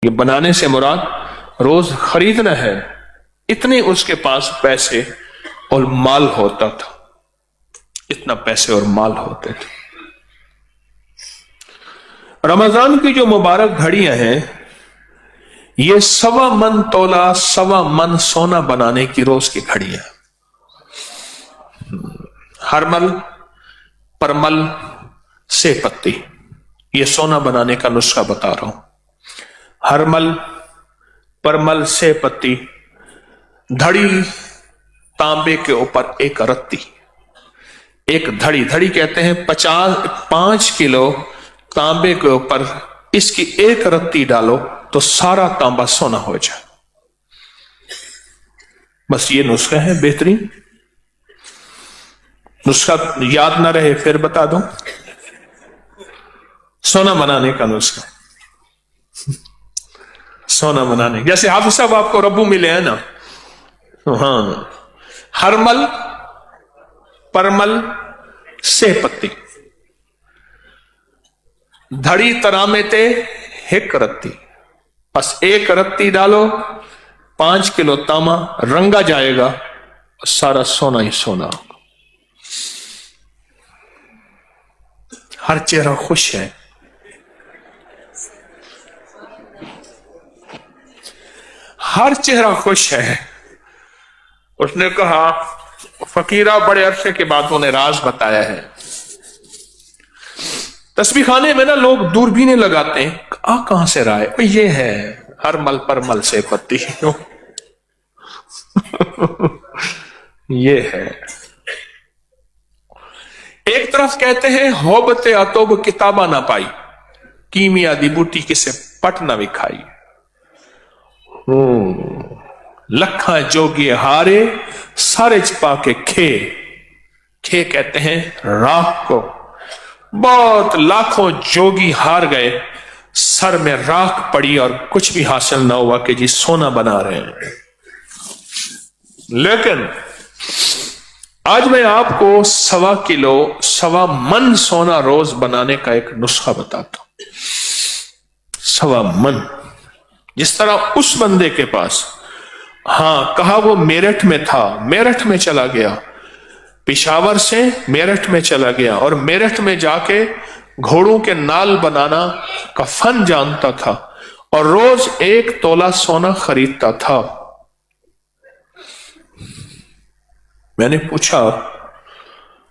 یہ بنانے سے مراد روز خریدنا ہے، اتنے اس کے پاس پیسے اور مال ہوتا تھا، اتنا پیسے اور مال ہوتے تھے۔ رمضان کی جو مبارک گھڑیاں ہیں یہ 1.25 من تولا 1.25 من سونا بنانے کی روز کی گھڑیاں، ہر مل پرمل سے پتی، یہ سونا بنانے کا نسخہ بتا رہا ہوں۔ ہر مل پرمل سے پتی، دھڑی تانبے کے اوپر ایک رتی، ایک دھڑی، دھڑی کہتے ہیں 5 کلو تانبے کے اوپر اس کی ایک رتی ڈالو تو سارا تانبا سونا ہو جائے۔ بس یہ نسخہ ہے بہترین۔ نسخہ یاد نہ رہے پھر بتا دوں، سونا بنانے کا نسخہ، سونا بنانے، جیسے حافظ صاحب آپ کو ربو ملے ہیں نا، ہاں، ہر مل پرمل سے پتی، دھڑی ترامے تے ایک رتی، بس ایک رتی ڈالو 5 کلو تاما رنگا جائے گا، سارا سونا ہی سونا ہوگا۔ ہر چہرہ خوش ہے، ہر چہرہ خوش ہے۔ اس نے کہا فقیرہ بڑے عرصے کے بعد انہیں راز بتایا ہے، تسبیح خانے میں نا لوگ دوربینیں لگاتے ہیں، کہاں سے رائے؟ یہ ہے ہر مل پر مل سے پتی، یہ ہے۔ ایک طرف کہتے ہیں ہوبت اتوب کتابہ نہ پائی، کیمیا دی بوٹی کسے پٹ نہ وکھائی، لکھاں جوگی ہارے سارے چپا کے کھے کہتے ہیں راکھ کو، بہت لاکھوں جوگی ہار گئے، سر میں راکھ پڑی اور کچھ بھی حاصل نہ ہوا کہ جی سونا بنا رہے ہیں۔ لیکن آج میں آپ کو 1.25 کلو 1.25 من سونا روز بنانے کا ایک نسخہ بتاتا ہوں۔ 1.25 من، جس طرح اس بندے کے پاس، ہاں کہا وہ میرٹھ میں تھا، میرٹھ میں چلا گیا، پشاور سے میرٹھ میں چلا گیا اور میرٹھ میں جا کے گھوڑوں کے نال بنانا کا فن جانتا تھا اور روز 1 تولا سونا خریدتا تھا۔ میں نے پوچھا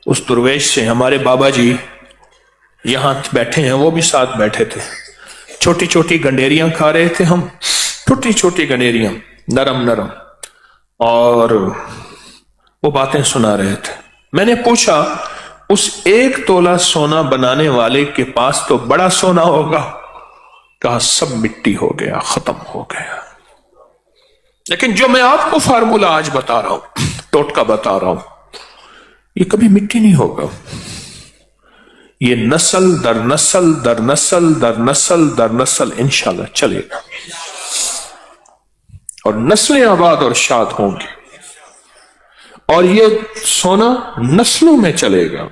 اس درویش سے، ہمارے بابا جی یہاں بیٹھے ہیں، وہ بھی ساتھ بیٹھے تھے، چھوٹی چھوٹی گنڈیریاں کھا رہے تھے ہم، چھوٹی چھوٹی گنڈیریاں نرم نرم، اور وہ باتیں سنا رہے تھے۔ میں نے پوچھا اس 1 تولا سونا بنانے والے کے پاس تو بڑا سونا ہوگا، کہا سب مٹی ہو گیا، ختم ہو گیا۔ لیکن جو میں آپ کو فارمولا آج بتا رہا ہوں، ٹوٹکا بتا رہا ہوں، یہ کبھی مٹی نہیں ہوگا، یہ نسل در نسل در نسل در نسل در نسل انشاءاللہ چلے گا، اور نسلیں آباد اور شاد ہوں گی، اور یہ سونا نسلوں میں چلے گا۔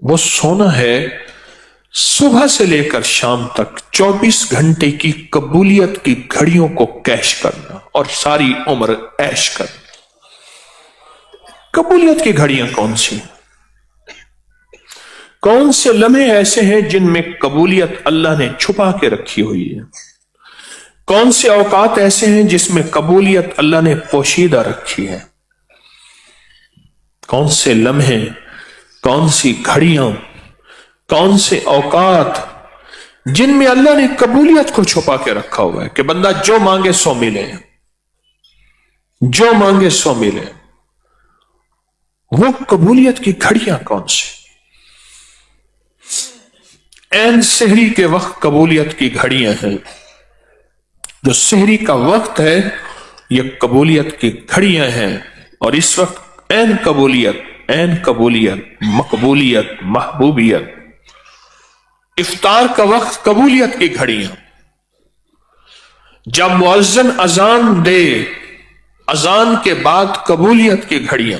وہ سونا ہے صبح سے لے کر شام تک 24 گھنٹے کی قبولیت کی گھڑیوں کو کیش کرنا اور ساری عمر عیش کرنا۔ قبولیت کی گھڑیاں کون سی؟ کون سے لمحے ایسے ہیں جن میں قبولیت اللہ نے چھپا کے رکھی ہوئی ہے؟ کون سے اوقات ایسے ہیں جس میں قبولیت اللہ نے پوشیدہ رکھی ہے؟ کون سے لمحے، کون سی گھڑیاں، کون سے اوقات جن میں اللہ نے قبولیت کو چھپا کے رکھا ہوا ہے کہ بندہ جو مانگے سو ملے، جو مانگے سو ملے؟ وہ قبولیت کی گھڑیاں کون سی؟ عین سحری کے وقت قبولیت کی گھڑیاں ہیں، جو سحری کا وقت ہے یہ قبولیت کی گھڑیاں ہیں، اور اس وقت عین قبولیت، عین قبولیت، مقبولیت، محبوبیت۔ افطار کا وقت قبولیت کی گھڑیاں، جب مؤذن اذان دے اذان کے بعد قبولیت کی گھڑیاں،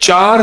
4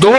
2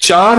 4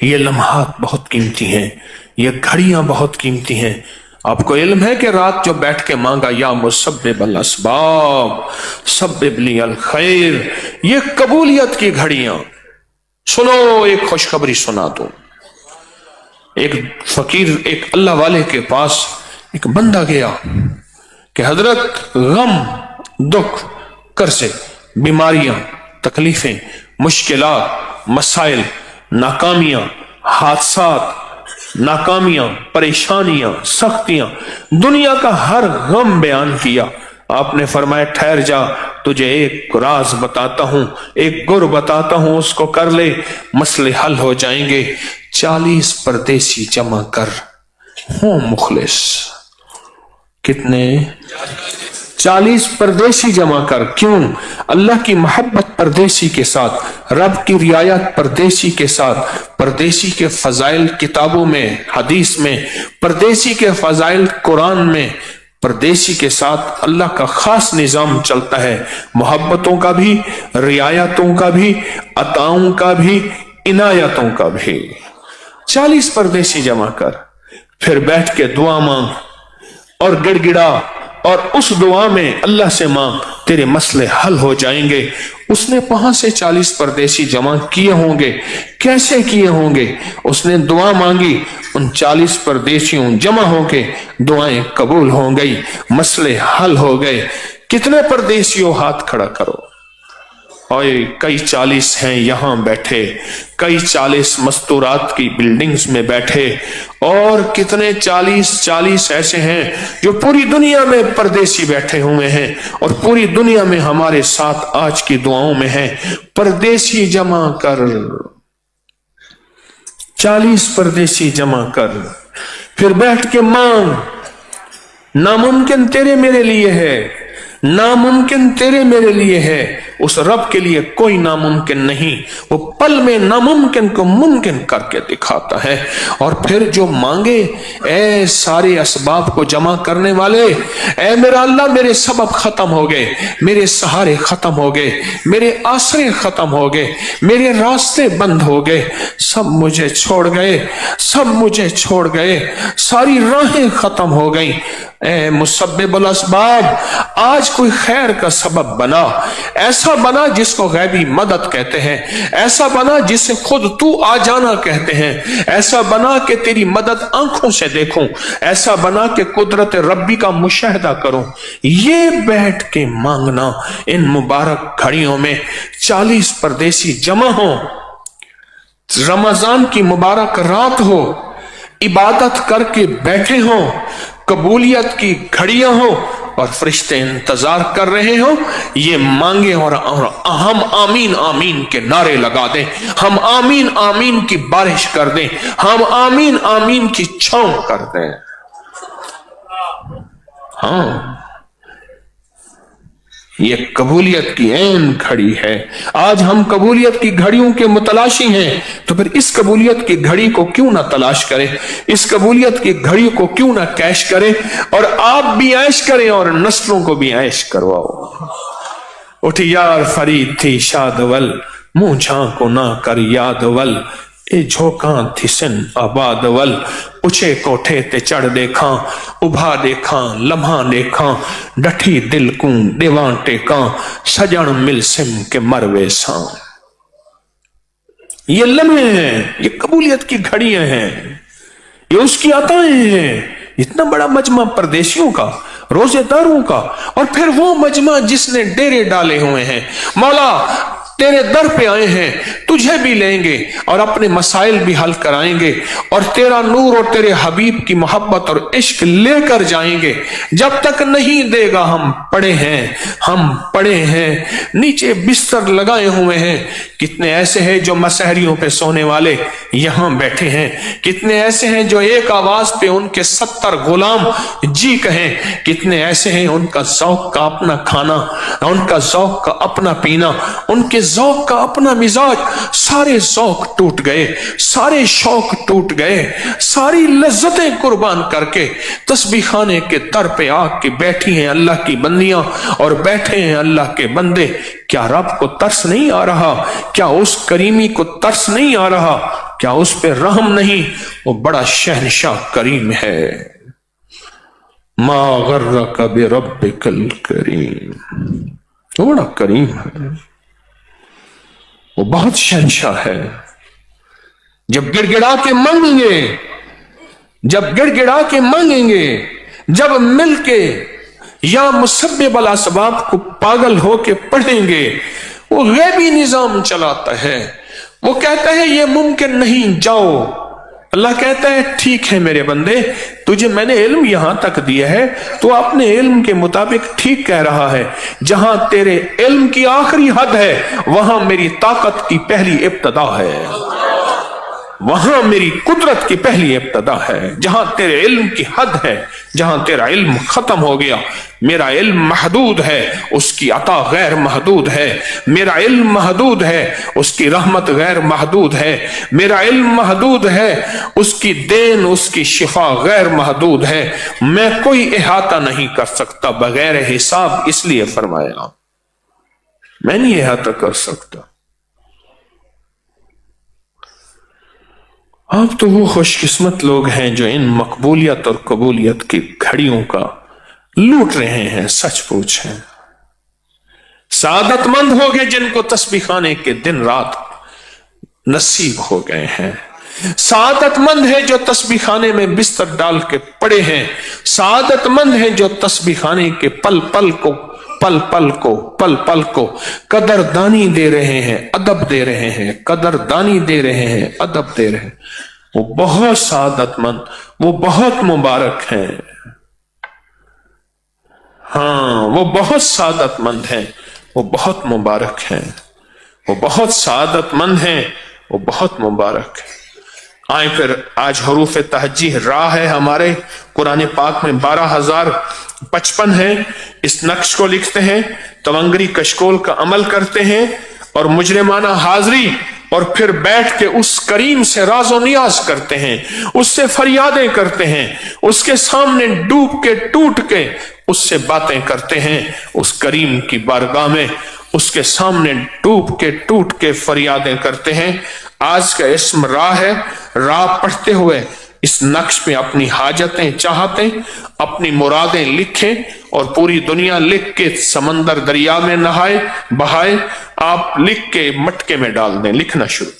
یہ لمحات بہت قیمتی ہیں، یہ گھڑیاں بہت قیمتی ہیں۔ آپ کو علم ہے کہ رات جو بیٹھ کے مانگا یا مسبب الاسباب سبب لی الخیر، یہ قبولیت کی گھڑیاں۔ سنو ایک خوشخبری سنا دو۔ ایک فقیر، ایک اللہ والے کے پاس ایک بندہ گیا کہ حضرت غم، دکھ، قرضے، بیماریاں، تکلیفیں، مشکلات، مسائل، ناکامیاں، حادثات، ناکامیاں، پریشانیاں، سختیاں، دنیا کا ہر غم بیان کیا۔ آپ نے فرمایا ٹھہر جا، تجھے ایک راز بتاتا ہوں، ایک گر بتاتا ہوں، اس کو کر لے، مسئلے حل ہو جائیں گے۔ 40 پردیسی جمع کر، ہوں مخلص۔ کتنے؟ 40 پردیسی جمع کر۔ کیوں؟ اللہ کی محبت پردیسی کے ساتھ، رب کی رعایت پردیسی کے ساتھ، پردیسی کے فضائل کتابوں میں، حدیث میں، پردیسی کے فضائل قرآن میں، پردیسی کے ساتھ اللہ کا خاص نظام چلتا ہے، محبتوں کا بھی، رعایتوں کا بھی، عطاؤں کا بھی، عنایتوں کا بھی۔ 40 پردیسی جمع کر، پھر بیٹھ کے دعا مانگ اور گڑ گڑا، اور اس دعا میں اللہ سے مانگ، تیرے مسئلے حل ہو جائیں گے۔ اس نے وہاں سے 40 پردیسی جمع کیے ہوں گے۔ کیسے کیے ہوں گے؟ اس نے دعا مانگی، ان 40 پردیسیوں جمع ہو کے دعائیں قبول ہو گئی، مسئلے حل ہو گئے۔ کتنے پردیسیوں؟ ہاتھ کھڑا کرو۔ اور کئی 40 ہیں یہاں بیٹھے، کئی 40 مستورات کی بلڈنگز میں بیٹھے، اور کتنے 40 ایسے ہیں جو پوری دنیا میں پردیسی بیٹھے ہوئے ہیں اور پوری دنیا میں ہمارے ساتھ آج کی دعاؤں میں ہیں۔ پردیسی جمع کر، 40 پردیسی جمع کر، پھر بیٹھ کے مانگ۔ ناممکن تیرے میرے لیے ہے، ناممکن تیرے میرے لیے ہے، اس رب کے لیے کوئی ناممکن نہیں۔ وہ پل میں ناممکن کو ممکن کر کے دکھاتا ہے۔ اور پھر جو مانگے، اے سارے اسباب کو جمع کرنے والے، اے میرا اللہ میرے سبب ختم ہو گئے، میرے سہارے ختم ہو گئے، میرے آسرے ختم ہو گئے، میرے راستے بند ہو گئے، سب مجھے چھوڑ گئے، سب مجھے چھوڑ گئے، ساری راہیں ختم ہو گئیں۔ اے مسبب الاسباب، آج کوئی خیر کا سبب بنا، ایسا بنا جس کو غیبی مدد کہتے ہیں، ایسا بنا جسے خود تو آ جانا کہتے ہیں، ایسا بنا کہ تیری مدد آنکھوں سے دیکھوں، ایسا بنا کہ قدرت ربی کا مشاہدہ کروں۔ یہ بیٹھ کے مانگنا ان مبارک گھڑیوں میں 40 پردیسی جمع ہوں، رمضان کی مبارک رات ہو، عبادت کر کے بیٹھے ہوں، قبولیت کی گھڑیاں ہوں، اور فرشتے انتظار کر رہے ہوں، یہ مانگے اور ہم آمین آمین کے نعرے لگا دیں، ہم آمین آمین کی بارش کر دیں، ہم آمین آمین کی چھاؤں کر دیں۔ ہاں، یہ قبولیت کی عین گھڑی ہے۔ آج ہم قبولیت کی گھڑیوں کے متلاشی ہیں، تو پھر اس قبولیت کی گھڑی کو کیوں نہ تلاش کریں، اس قبولیت کی گھڑی کو کیوں نہ کیش کریں، اور آپ بھی عیش کریں اور نسلوں کو بھی عیش کرواؤ۔ اٹھ یار فرید تھی شاد ول، منہ جھانکو نہ کر یاد ول، اے جھوکاں تھی سن آباد ول، اچھے کوٹھے تے چڑھ دیکھاں، ابھا دیکھاں لمحہ دیکھاں، ڈٹھی دل کو دیواں ٹیکاں، سجن مل سم کے مروے ساں۔ یہ لمحے ہیں، یہ قبولیت کی گھڑیاں ہیں، یہ اس کی عطائیں ہیں۔ اتنا بڑا مجمع پردیسیوں کا، روزے داروں کا، اور پھر وہ مجمع جس نے ڈیرے ڈالے ہوئے ہیں۔ مولا تیرے در پہ آئے ہیں، تجھے بھی لیں گے اور اپنے مسائل بھی حل کرائیں گے، اور تیرا نور اور تیرے حبیب کی محبت اور عشق لے کر جائیں گے۔ جب تک نہیں دے گا ہم پڑے ہیں، ہم پڑے ہیں، نیچے بستر لگائے ہوئے ہیں۔ کتنے ایسے ہیں جو مسحریوں پہ سونے والے یہاں بیٹھے ہیں، کتنے ایسے ہیں جو ایک آواز پہ ان کے 70 غلام جی کہیں، کتنے ایسے ہیں ان کا ذوق کا اپنا کھانا، ان کا ذوق کا اپنا پینا، ان کے ذوق کا اپنا مزاج، سارے ذوق ٹوٹ گئے، سارے شوق ٹوٹ گئے، ساری لذتیں قربان کر کے تسبیح خانے کے در پہ آ کے بیٹھی ہیں اللہ کی بندیاں اور بیٹھے ہیں اللہ کے بندے۔ کیا رب کو ترس نہیں آ رہا؟ کیا اس کریمی کو ترس نہیں آ رہا؟ کیا اس پہ رحم نہیں؟ وہ بڑا شہنشاہ کریم ہے۔ ما غرک بربک الکریم، وہ بڑا کریم ہے، وہ بہت شہنشاہ ہے۔ جب گڑ گڑا کے مانگیں گے، جب گڑ گڑا کے مانگیں گے، جب مل کے یا مسبب الاسباب کو پاگل ہو کے پڑھیں گے، وہ غیبی نظام چلاتا ہے، وہ کہتا ہے یہ ممکن نہیں، جاؤ۔ اللہ کہتا ہے ٹھیک ہے میرے بندے، تجھے میں نے علم یہاں تک دیا ہے، تو اپنے علم کے مطابق ٹھیک کہہ رہا ہے۔ جہاں تیرے علم کی آخری حد ہے وہاں میری طاقت کی پہلی ابتدا ہے، وہاں میری قدرت کی پہلی ابتدا ہے۔ جہاں تیرے علم کی حد ہے، جہاں تیرا علم ختم ہو گیا، میرا علم محدود ہے، اس کی عطا غیر محدود ہے۔ میرا علم محدود ہے، اس کی رحمت غیر محدود ہے۔ میرا علم محدود ہے، اس کی دین، اس کی شفا غیر محدود ہے۔ میں کوئی احاطہ نہیں کر سکتا بغیر حساب، اس لیے فرمایا میں نہیں احاطہ کر سکتا۔ آپ تو وہ خوش قسمت لوگ ہیں جو ان مقبولیت اور قبولیت کی گھڑیوں کا لوٹ رہے ہیں، سچ پوچھ ہیں۔ سعادت مند ہو گئے جن کو تسبیح خانے کے دن رات نصیب ہو گئے ہیں۔ سعادت مند ہے جو تسبیح خانے میں بستر ڈال کے پڑے ہیں۔ سعادت مند ہے جو تسبیح خانے کے پل پل کو قدر دانی دے رہے ہیں، ادب دے رہے ہیں، قدر دانی دے رہے ہیں، ادب دے رہے ہیں۔ وہ بہت سعادت مند، وہ بہت مبارک ہیں۔ ہاں، وہ بہت سعادت مند ہیں، وہ بہت مبارک ہیں، وہ بہت سعادت مند ہیں، وہ بہت مبارک ہیں۔ آئیں پھر آج حروف تہجی راہ ہے ہمارے قرآن پاک میں 12,055 ہے۔ اس نقش کو لکھتے ہیں، تونگری کشکول کا عمل کرتے ہیں اور مجرمانہ حاضری، اور پھر بیٹھ کے اس کریم سے راز و نیاز کرتے ہیں، اس سے فریادیں کرتے ہیں، اس کے سامنے ڈوب کے ٹوٹ کے اس سے باتیں کرتے ہیں، اس کریم کی بارگاہ میں اس کے سامنے ڈوب کے ٹوٹ کے فریادیں کرتے ہیں۔ آج کا اسم راہ ہے۔ راہ پڑھتے ہوئے اس نقش میں اپنی حاجتیں، چاہتیں، اپنی مرادیں لکھیں اور پوری دنیا لکھ کے سمندر دریا میں نہائے بہائے۔ آپ لکھ کے مٹکے میں ڈال دیں، لکھنا شروع۔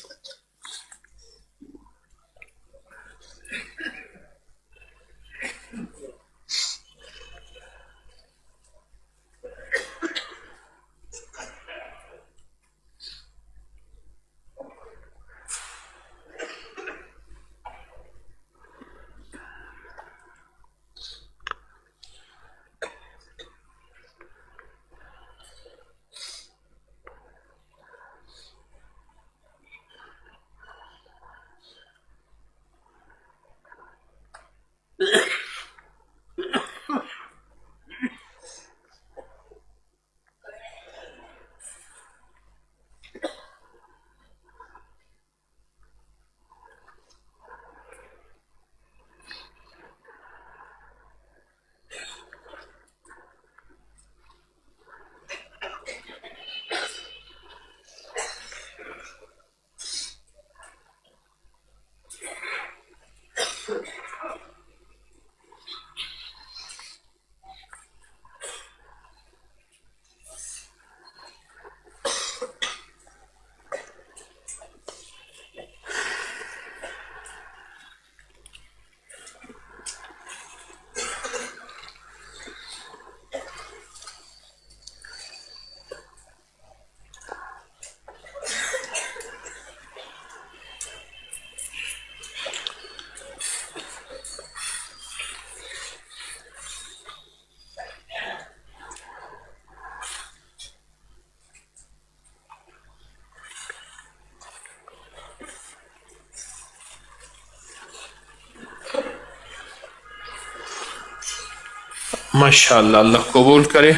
ماشاءاللہ، اللہ قبول کرے۔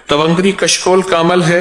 تونگری کشکول کا عمل ہے،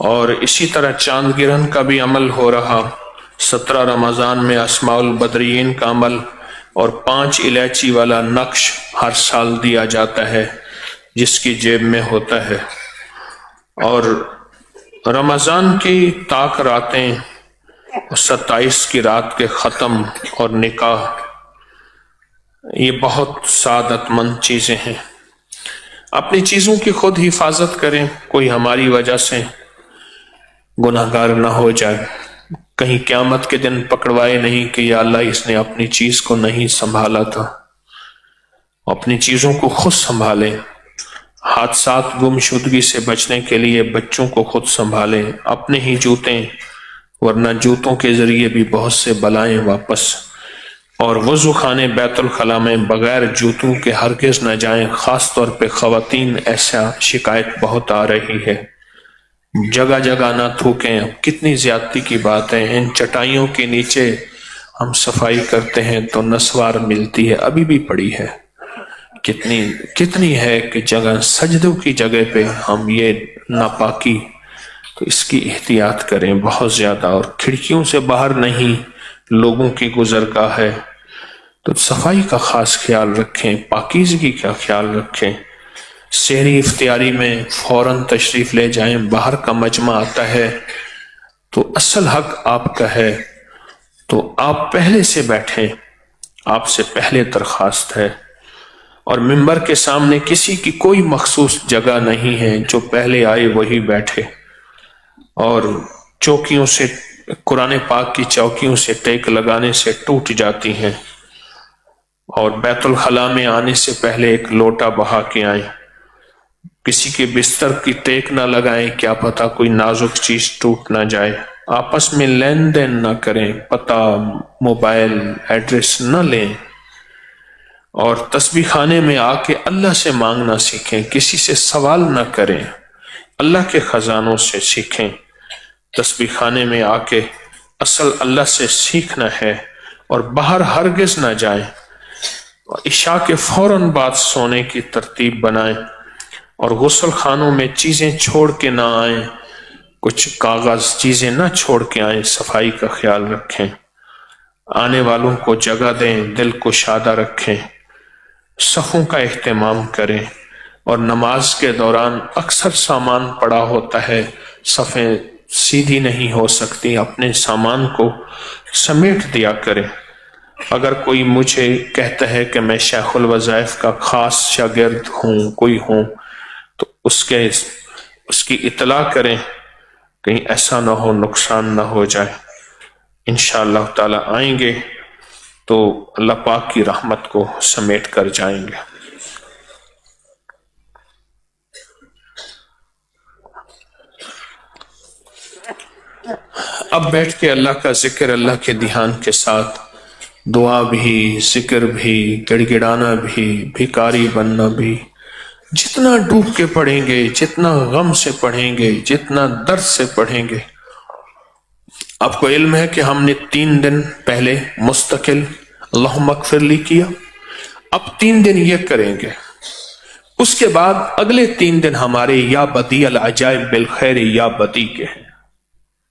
اور اسی طرح چاند گرہن کا بھی عمل ہو رہا، 17 رمضان میں اسماء البدرین کا عمل، اور 5 الائچی والا نقش ہر سال دیا جاتا ہے جس کی جیب میں ہوتا ہے۔ اور رمضان کی طاق راتیں، 27 کی رات کے ختم اور نکاح، یہ بہت سعادت مند چیزیں ہیں۔ اپنی چیزوں کی خود حفاظت کریں، کوئی ہماری وجہ سے گناہگار نہ ہو جائے، کہیں قیامت کے دن پکڑوائے نہیں کہ یا اللہ اس نے اپنی چیز کو نہیں سنبھالا تھا۔ اپنی چیزوں کو خود سنبھالیں، حادثات گمشدگی سے بچنے کے لیے بچوں کو خود سنبھالیں، اپنے ہی جوتے، ورنہ جوتوں کے ذریعے بھی بہت سے بلائیں واپس۔ اور وضو خانے بیت الخلاء میں بغیر جوتوں کے ہرگز نہ جائیں، خاص طور پہ خواتین، ایسا شکایت بہت آ رہی ہے۔ جگہ جگہ نہ تھوکیں، اب کتنی زیادتی کی بات ہے، ان چٹائیوں کے نیچے ہم صفائی کرتے ہیں تو نسوار ملتی ہے، ابھی بھی پڑی ہے، کتنی ہے کہ جگہ سجدوں کی جگہ پہ ہم یہ ناپاکی، تو اس کی احتیاط کریں بہت زیادہ۔ اور کھڑکیوں سے باہر نہیں، لوگوں کی گزرگاہ ہے تو صفائی کا خاص خیال رکھیں، پاکیزگی کا خیال رکھیں۔ سحری افطاری میں فوراً تشریف لے جائیں، باہر کا مجمع آتا ہے تو اصل حق آپ کا ہے، تو آپ پہلے سے بیٹھیں، آپ سے پہلے درخواست ہے۔ اور منبر کے سامنے کسی کی کوئی مخصوص جگہ نہیں ہے، جو پہلے آئے وہی بیٹھے۔ اور چوکیوں سے، قرآن پاک کی چوکیوں سے ٹیک لگانے سے ٹوٹ جاتی ہیں۔ اور بیت الخلاء میں آنے سے پہلے ایک لوٹا بہا کے آئیں، کسی کے بستر کی ٹیک نہ لگائیں، کیا پتہ کوئی نازک چیز ٹوٹ نہ جائے۔ آپس میں لین دین نہ کریں، پتہ، موبائل ایڈریس نہ لیں۔ اور تسبیح خانے میں آ کے اللہ سے مانگنا سیکھیں، کسی سے سوال نہ کریں، اللہ کے خزانوں سے سیکھیں۔ تسبیح خانے میں آ کے اصل اللہ سے سیکھنا ہے، اور باہر ہرگز نہ جائیں۔ عشاء کے فوراً بعد سونے کی ترتیب بنائیں، اور غسل خانوں میں چیزیں چھوڑ کے نہ آئیں، کچھ کاغذ چیزیں نہ چھوڑ کے آئیں، صفائی کا خیال رکھیں۔ آنے والوں کو جگہ دیں، دل کو شادہ رکھیں، صفوں کا اہتمام کریں۔ اور نماز کے دوران اکثر سامان پڑا ہوتا ہے، صفیں سیدھی نہیں ہو سکتی، اپنے سامان کو سمیٹ دیا کریں۔ اگر کوئی مجھے کہتا ہے کہ میں شیخ الوظائف کا خاص شاگرد ہوں، کوئی ہوں، تو اس کی اطلاع کریں، کہیں ایسا نہ ہو نقصان نہ ہو جائے۔ انشاءاللہ تعالی آئیں گے تو اللہ پاک کی رحمت کو سمیٹ کر جائیں گے۔ اب بیٹھ کے اللہ کا ذکر، اللہ کے دھیان کے ساتھ دعا بھی، ذکر بھی، گڑ گڑانا بھی، بھکاری بننا بھی، جتنا ڈوب کے پڑھیں گے، جتنا غم سے پڑھیں گے، جتنا درد سے پڑھیں گے۔ آپ کو علم ہے کہ ہم نے 3 دن پہلے مستقل اللہم اغفر لی کیا، اب 3 دن یہ کریں گے، اس کے بعد اگلے 3 دن ہمارے یا بدیع العجائب بالخیر یا بدیع کے ہیں،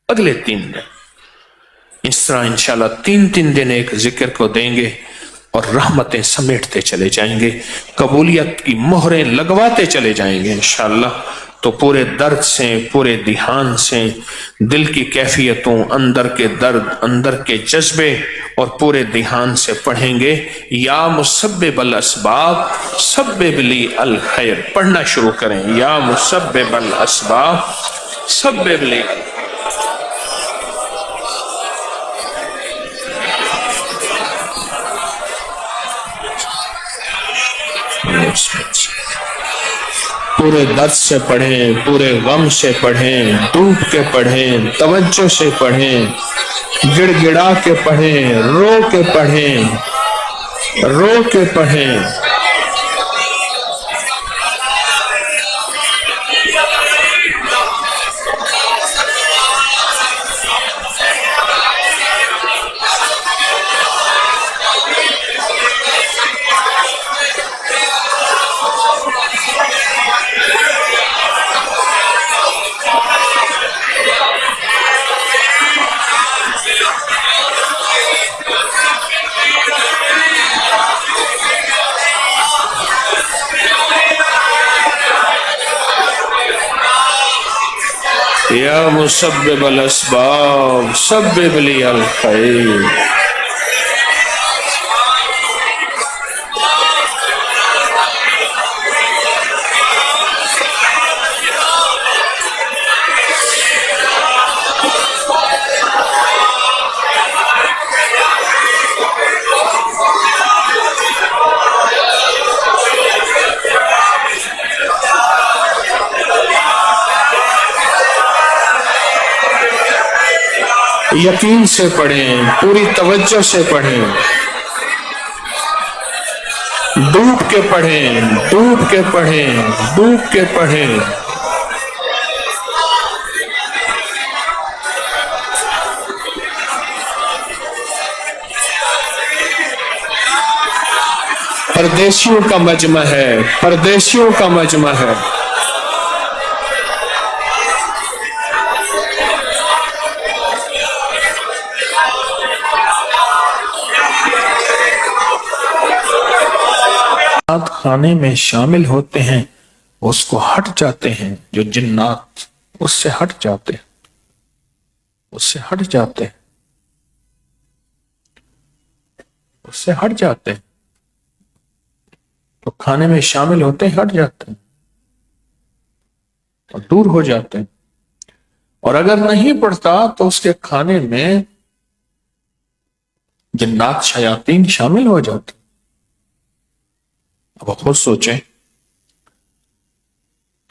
اگلے 3 دن اس طرح انشاءاللہ 3 دن ایک ذکر کو دیں گے، اور رحمتیں سمیٹتے چلے جائیں گے، قبولیت کی مہریں لگواتے چلے جائیں گے انشاءاللہ۔ تو پورے درد سے، پورے دھیان سے، دل کی کیفیتوں، اندر کے درد، اندر کے جذبے، اور پورے دھیان سے پڑھیں گے۔ یا مسبب الاسباب سبب لی الخیر، پڑھنا شروع کریں، یا مسبب الاسباب سبب لی۔ پورے درد سے پڑھیں، پورے غم سے پڑھیں، ڈوب کے پڑھیں، توجہ سے پڑھیں، گڑ گڑا کے پڑھیں، رو کے پڑھیں، رو کے پڑھیں۔ یا مسبب الاسباب سبب لی الخیر. یقین سے پڑھیں، پوری توجہ سے پڑھیں، ڈوب کے پڑھیں، ڈوب کے پڑھیں، ڈوب کے پڑھیں. پردیسیوں کا مجمع ہے، پردیسیوں کا مجمع ہے. خانے میں شامل ہوتے ہیں اس کو ہٹ جاتے ہیں، جو جنات اس سے ہٹ جاتے ہیں، اس سے ہٹ جاتے ہیں، اس سے ہٹ جاتے ہیں. تو کھانے میں شامل ہوتے ہیں، ہٹ جاتے ہیں اور دور ہو جاتے ہیں. اور اگر نہیں پڑھتا تو اس کے کھانے میں جنات شیاطین شامل ہو جاتے ہیں. اب خود سوچیں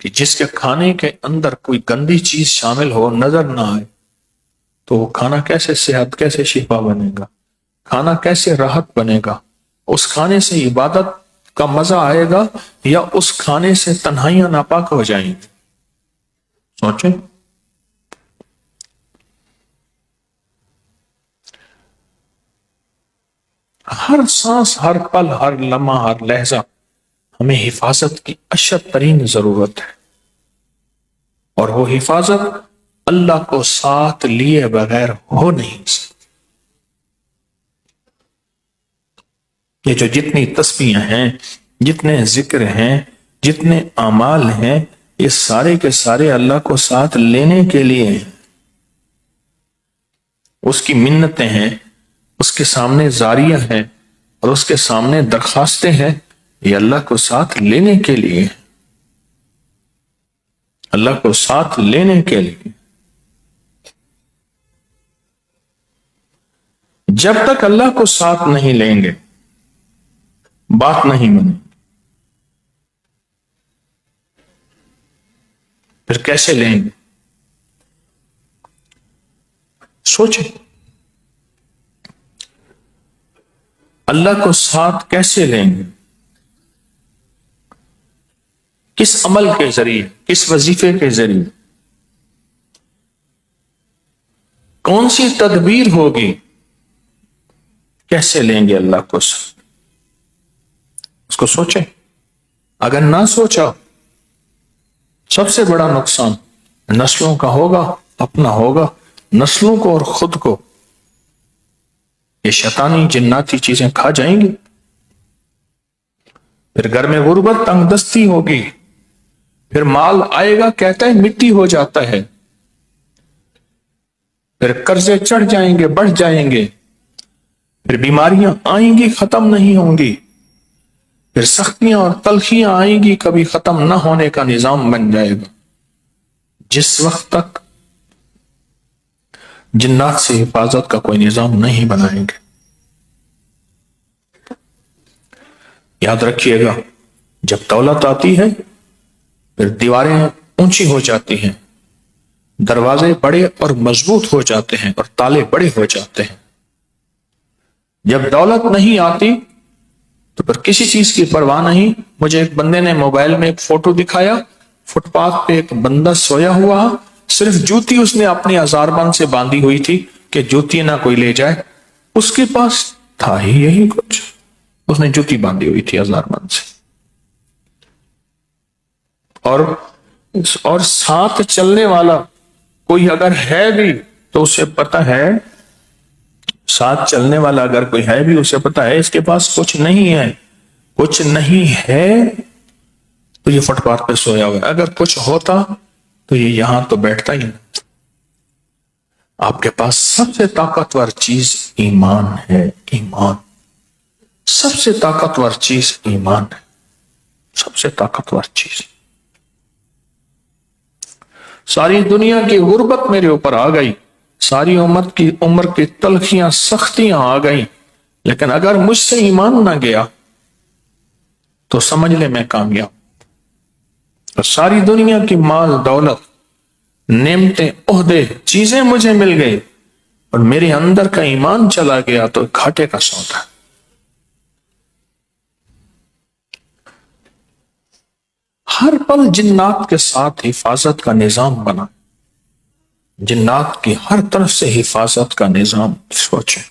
کہ جس کے کھانے کے اندر کوئی گندی چیز شامل ہو، نظر نہ آئے، تو وہ کھانا کیسے صحت، کیسے شفا بنے گا؟ کھانا کیسے راحت بنے گا؟ اس کھانے سے عبادت کا مزہ آئے گا یا اس کھانے سے تنہائیاں ناپاک ہو جائیں گی؟ سوچیں. ہر سانس، ہر پل، ہر لمحہ، ہر لہجہ ہمیں حفاظت کی اشد ترین ضرورت ہے. اور وہ حفاظت اللہ کو ساتھ لیے بغیر ہو نہیں سکتی. یہ جو جتنی تسبیحیں ہیں، جتنے ذکر ہیں، جتنے اعمال ہیں، یہ سارے کے سارے اللہ کو ساتھ لینے کے لیے ہیں. اس کی منتیں ہیں، اس کے سامنے زاریہ ہیں اور اس کے سامنے درخواستیں ہیں. یہ اللہ کو ساتھ لینے کے لیے، اللہ کو ساتھ لینے کے لیے. جب تک اللہ کو ساتھ نہیں لیں گے بات نہیں بنے. پھر کیسے لیں گے؟ سوچیں. اللہ کو ساتھ کیسے لیں گے؟ کس عمل کے ذریعے، کس وظیفے کے ذریعے، کون سی تدبیر ہوگی؟ کیسے لیں گے اللہ کو ساتھ؟ اس کو سوچیں. اگر نہ سوچا، سب سے بڑا نقصان نسلوں کا ہوگا، اپنا ہوگا. نسلوں کو اور خود کو یہ شیطانی جناتی چیزیں کھا جائیں گی. پھر گھر میں غربت، تنگ دستی ہوگی. پھر مال آئے گا، کہتا ہے مٹی ہو جاتا ہے. پھر قرضے چڑھ جائیں گے، بڑھ جائیں گے. پھر بیماریاں آئیں گی، ختم نہیں ہوں گی. پھر سختیاں اور تلخیاں آئیں گی، کبھی ختم نہ ہونے کا نظام بن جائے گا. جس وقت تک جنات سے حفاظت کا کوئی نظام نہیں بنائیں گے. یاد رکھیے گا، جب دولت آتی ہے پھر دیواریں اونچی ہو جاتی ہیں، دروازے بڑے اور مضبوط ہو جاتے ہیں اور تالے بڑے ہو جاتے ہیں. جب دولت نہیں آتی تو پھر کسی چیز کی پرواہ نہیں. مجھے ایک بندے نے موبائل میں ایک فوٹو دکھایا، فٹ پاتھ پہ ایک بندہ سویا ہوا، صرف جوتی اس نے اپنی ہزار بند سے باندھی ہوئی تھی کہ جوتی نہ کوئی لے جائے. اس کے پاس تھا ہی یہی کچھ، اس نے جوتی باندھی ہوئی تھی ہزار بند سے. اور ساتھ چلنے والا کوئی اگر ہے بھی تو اسے پتا ہے، ساتھ چلنے والا اگر کوئی ہے بھی اسے پتا ہے اس کے پاس کچھ نہیں ہے. کچھ نہیں ہے تو یہ فٹ پاتھ پہ سویا ہوا ہے. اگر کچھ ہوتا تو یہ یہاں تو بیٹھتا ہی نہیں۔ آپ کے پاس سب سے طاقتور چیز ایمان ہے، ایمان، سب سے طاقتور چیز ایمان ہے، سب سے طاقتور چیز۔ ساری دنیا کی غربت میرے اوپر آ گئی، ساری عمر کی تلخیاں سختیاں آ گئی، لیکن اگر مجھ سے ایمان نہ گیا تو سمجھ لے میں کامیاب۔ اور ساری دنیا کی مال دولت، نعمتیں، عہدے، چیزیں مجھے مل گئی اور میرے اندر کا ایمان چلا گیا تو گھاٹے کا سودا۔ ہر پل جنات کے ساتھ حفاظت کا نظام بنا، جنات کی ہر طرف سے حفاظت کا نظام۔ سوچیں،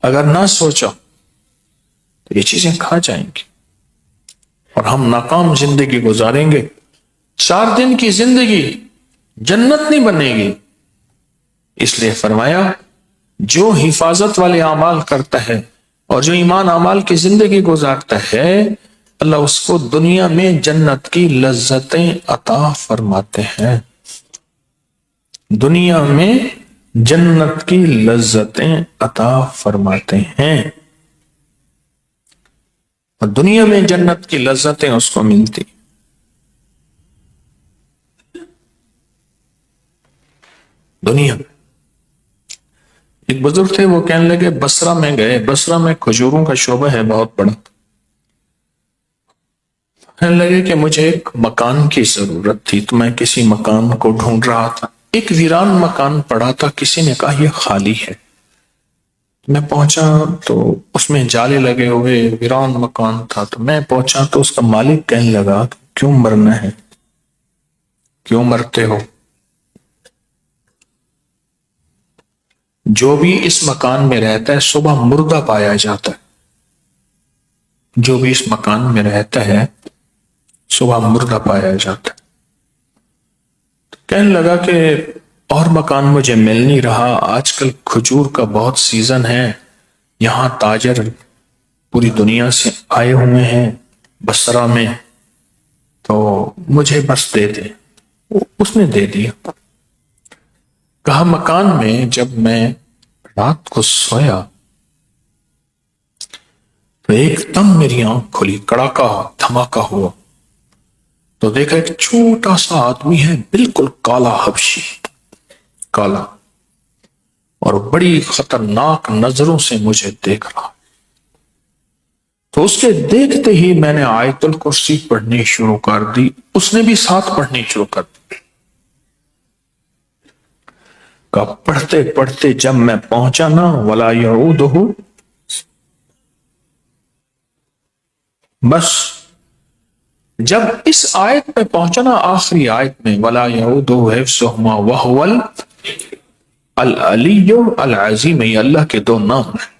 اگر نہ سوچا تو یہ چیزیں کھا جائیں گی اور ہم ناکام زندگی گزاریں گے۔ 4 دن کی زندگی جنت نہیں بنے گی۔ اس لیے فرمایا جو حفاظت والے اعمال کرتا ہے اور جو ایمان اعمال کی زندگی گزارتا ہے، اللہ اس کو دنیا میں جنت کی لذتیں عطا فرماتے ہیں، دنیا میں جنت کی لذتیں عطا فرماتے ہیں، اور دنیا میں جنت کی لذتیں اس کو ملتی۔ دنیا میں ایک بزرگ تھے، وہ کہنے لگے بصرہ میں گئے، بصرہ میں کھجوروں کا شعبہ ہے بہت بڑا۔ کہنے لگے کہ مجھے ایک مکان کی ضرورت تھی تو میں کسی مکان کو ڈھونڈ رہا تھا، ایک ویران مکان پڑا تھا، کسی نے کہا یہ خالی ہے۔ میں پہنچا تو اس میں جالے لگے ہوئے ویران مکان تھا، تو میں پہنچا تو اس کا مالک کہنے لگا کیوں مرنا ہے، کیوں مرتے ہو؟ جو بھی اس مکان میں رہتا ہے صبح مردہ پایا جاتا ہے، جو بھی اس مکان میں رہتا ہے صبح مردہ پایا جاتا ہے۔ تو کہنے لگا کہ اور مکان مجھے مل نہیں رہا، آج کل کھجور کا بہت سیزن ہے، یہاں تاجر پوری دنیا سے آئے ہوئے ہیں بصرہ میں، تو مجھے بس دے دے۔ اس نے دے دیا۔ کہا مکان میں جب میں رات کو سویا تو ایک دم میری آنکھ کھلی، کڑاکا دھماکہ ہوا، تو دیکھا ایک چھوٹا سا آدمی ہے، بالکل کالا حبشی، کالا، اور بڑی خطرناک نظروں سے مجھے دیکھ رہا۔ تو اس کے دیکھتے ہی میں نے آیت الکرسی پڑھنی شروع کر دی، اس نے بھی ساتھ پڑھنی شروع کر دی۔ پڑھتے پڑھتے جب میں پہنچا نا ولا یعودہ، بس جب اس آیت پہ پہنچا نا، آخری آیت میں ولا یعودہ حفظہما وہو العلی العظیم، یہ اللہ کے 2 نام ہیں۔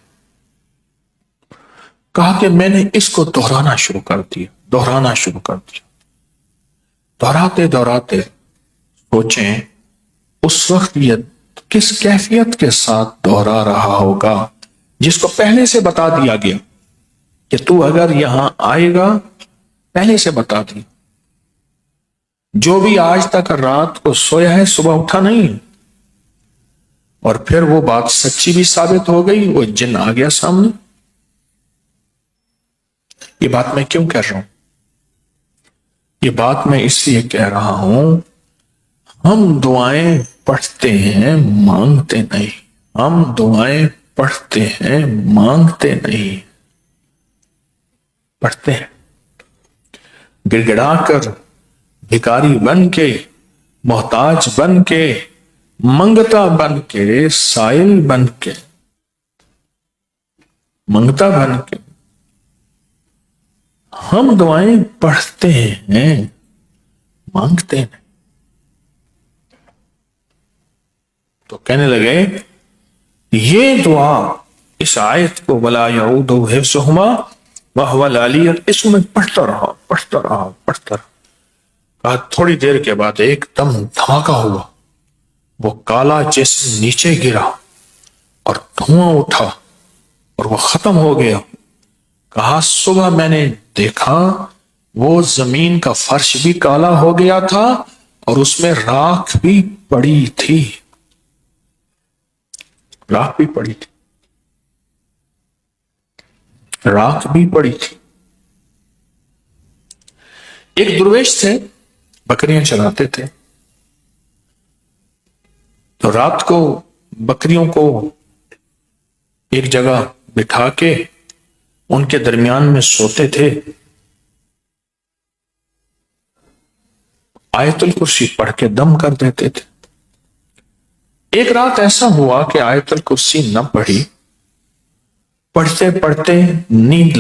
کہا کہ میں نے اس کو دہرانا شروع کر دیا، دہراتے دہراتے سوچیں اس وقت یہ کس کیفیت کے ساتھ دہرا رہا ہوگا، جس کو پہلے سے بتا دیا گیا کہ تو اگر یہاں آئے گا، پہلے سے بتا دی۔ جو بھی آج تک رات کو سویا ہے صبح اٹھا نہیں، اور پھر وہ بات سچی بھی ثابت ہو گئی، وہ جن آ گیا سامنے۔ یہ بات میں کیوں کہہ رہا ہوں؟ یہ بات میں اس لیے کہہ رہا ہوں، ہم دعائیں پڑھتے ہیں مانگتے نہیں، ہم دعائیں پڑھتے ہیں مانگتے نہیں، پڑھتے ہیں گڑ گڑا کر، بھکاری بن کے، محتاج بن کے، منگتا بن کے، سائل بن کے، منگتا بن کے ہم دعائیں پڑھتے ہیں مانگتے ہیں۔ تو کہنے لگے یہ دعا، اس آیت کو ولا یعودہ حفظہما وہو العلی، اس میں پڑھتا رہا۔ کہا تھوڑی دیر کے بعد ایک دم دھماکہ ہوا، وہ کالا جسم نیچے گرا اور دھواں اٹھا اور وہ ختم ہو گیا۔ کہا صبح میں نے دیکھا وہ زمین کا فرش بھی کالا ہو گیا تھا اور اس میں راکھ بھی پڑی تھی، راکھ بھی پڑی تھی، راکھ بھی پڑی تھی۔ ایک درویش تھے، بکریاں چلاتے تھے، تو رات کو بکریوں کو ایک جگہ بٹھا کے ان کے درمیان میں سوتے تھے، آیت الکرسی پڑھ کے دم کر دیتے تھے۔ ایک رات ایسا ہوا کہ آیت الکرسی نہ پڑھی، پڑھتے پڑھتے نیند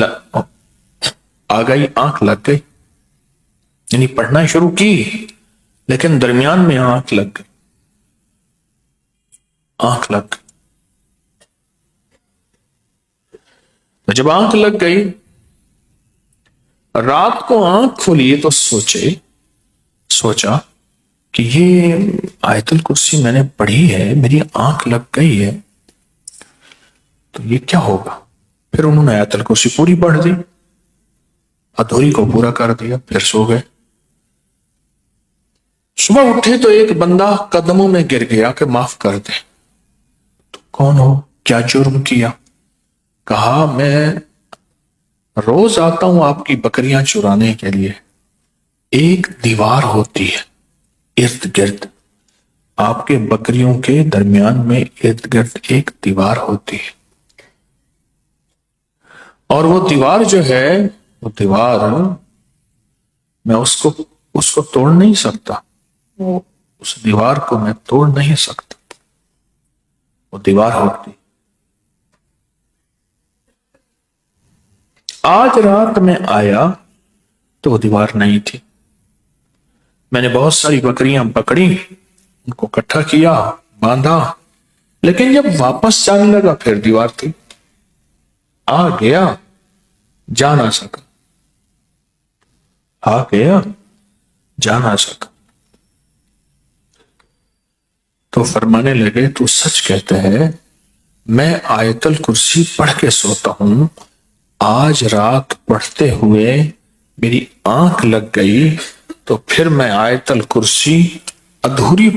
آ گئی، آنکھ لگ گئی، یعنی پڑھنا شروع کی لیکن درمیان میں آنکھ لگ گئی، آنکھ لگ گئی۔ جب آنکھ لگ گئی، رات کو آنکھ کھولی تو سوچا کہ یہ آیت الکرسی میں نے پڑھی ہے، میری آنکھ لگ گئی ہے، تو یہ کیا ہوگا؟ پھر انہوں نے آیت الکرسی پوری پڑھ دی، ادھوری کو پورا کر دیا، پھر سو گئے۔ صبح اٹھے تو ایک بندہ قدموں میں گر گیا کہ معاف کر دے۔ تو کون ہو؟ کیا جرم کیا؟ کہا میں روز آتا ہوں آپ کی بکریاں چرانے کے لیے، ایک دیوار ہوتی ہے ارد گرد، آپ کے بکریوں کے درمیان میں ارد گرد ایک دیوار ہوتی ہے، اور وہ دیوار جو ہے، وہ دیوار میں اس کو توڑ نہیں سکتا، اس دیوار کو میں توڑ نہیں سکتا، وہ دیوار ہوتی۔ آج رات میں آیا تو وہ دیوار نہیں تھی، میں نے بہت ساری بکریاں پکڑی، ان کو اکٹھا کیا، باندھا، لیکن جب واپس جانے لگا پھر دیوار تھی، آ گیا جا نہ سکا، آ گیا جا نہ سکا۔ تو فرمانے لگے تو سچ کہتے ہیں، میں آیت الکرسی پڑھ کے سوتا ہوں، آج رات پڑھتے ہوئے میری آنکھ لگ گئی، تو پھر میں آیت الکرسی ادھوری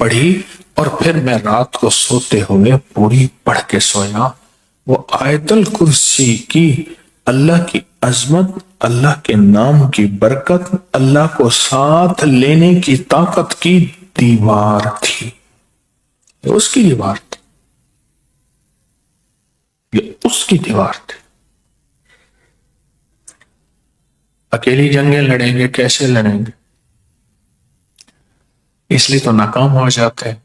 پڑھی، اور پھر میں رات کو سوتے ہوئے پوری پڑھ کے سویا۔ وہ آیت الکرسی کی اللہ کی عظمت، اللہ کے نام کی برکت، اللہ کو ساتھ لینے کی طاقت کی دیوار تھی، یہ اس کی دیوار تھی، یہ اس کی دیوار تھی۔ اکیلی جنگیں لڑیں گے، کیسے لڑیں گے؟ اس لیے تو ناکام ہو جاتے ہیں،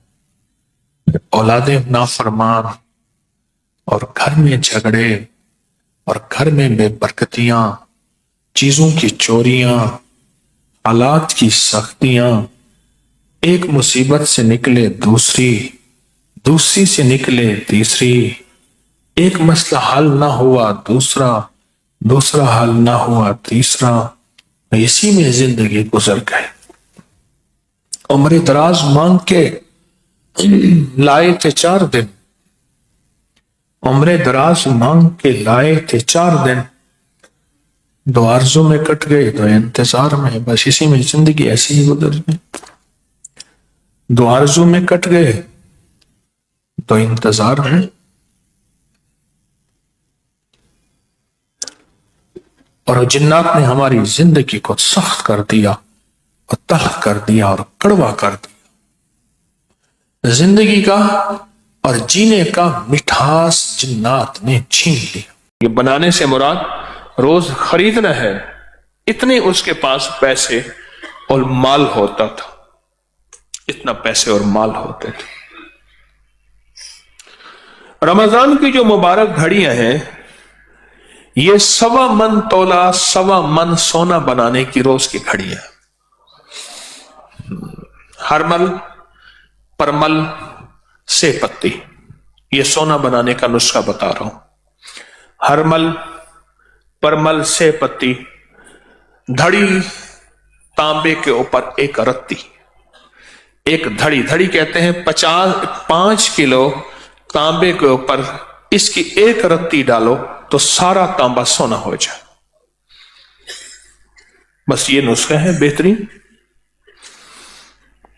اولادیں نافرمان، اور گھر میں جھگڑے، اور گھر میں بے برکتیاں، چیزوں کی چوریاں، حالات کی سختیاں، ایک مصیبت سے نکلے دوسری سے نکلے تیسری، ایک مسئلہ حل نہ ہوا دوسرا حل نہ ہوا تیسرا، اسی میں زندگی گزر گئے۔ عمر دراز مانگ کے لائے تھے 4 دن، عمر دراز مانگ کے لائے تھے 4 دن، 2 آرزوں میں کٹ گئے تو انتظار میں، بس اسی میں زندگی ایسی ہی گزر گئی۔ 2 آرزوں میں کٹ گئے تو انتظار میں، اور جنات نے ہماری زندگی کو سخت کر دیا اور تلخ کر دیا اور کڑوا کر دیا، زندگی کا اور جینے کا مٹھاس جنات نے چھین لیا۔ یہ بنانے سے مراد روز خریدنا ہے، اتنے اس کے پاس پیسے اور مال ہوتا تھا، اتنا پیسے اور مال ہوتے تھے۔ رمضان کی جو مبارک گھڑیاں ہیں، یہ 1.25 من تولا 1.25 من سونا بنانے کی روز کی گھڑیاں، ہرمل، پرمل، سے پتی، یہ سونا بنانے کا نسخہ بتا رہا ہوں۔ ہرمل، پرمل، سے پتی، دھڑی، تانبے کے اوپر ایک رتی، ایک دھڑی کہتے ہیں 5 کلو تانبے کے اوپر اس کی ایک رتی ڈالو تو سارا تانبا سونا ہو جائے۔ بس یہ نسخہ ہے بہترین۔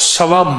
1.25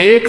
1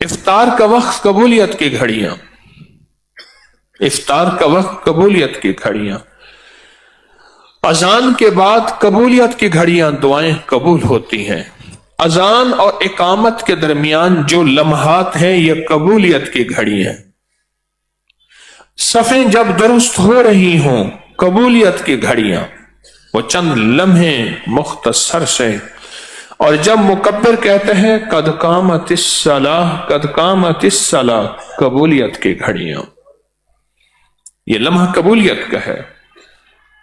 افطار کا وقت قبولیت کی گھڑیاں، افطار کا وقت قبولیت کی گھڑیاں، اذان کے بعد قبولیت کی گھڑیاں، دعائیں قبول ہوتی ہیں۔ اذان اور اقامت کے درمیان جو لمحات ہیں یہ قبولیت کی گھڑی ہیں۔ صفیں جب درست ہو رہی ہوں، قبولیت کی گھڑیاں، وہ چند لمحے مختصر سے، اور جب مکبر کہتے ہیں قد قامت الصلاۃ، قد قامت الصلاۃ، قبولیت کی گھڑیاں، یہ لمحہ قبولیت کا ہے،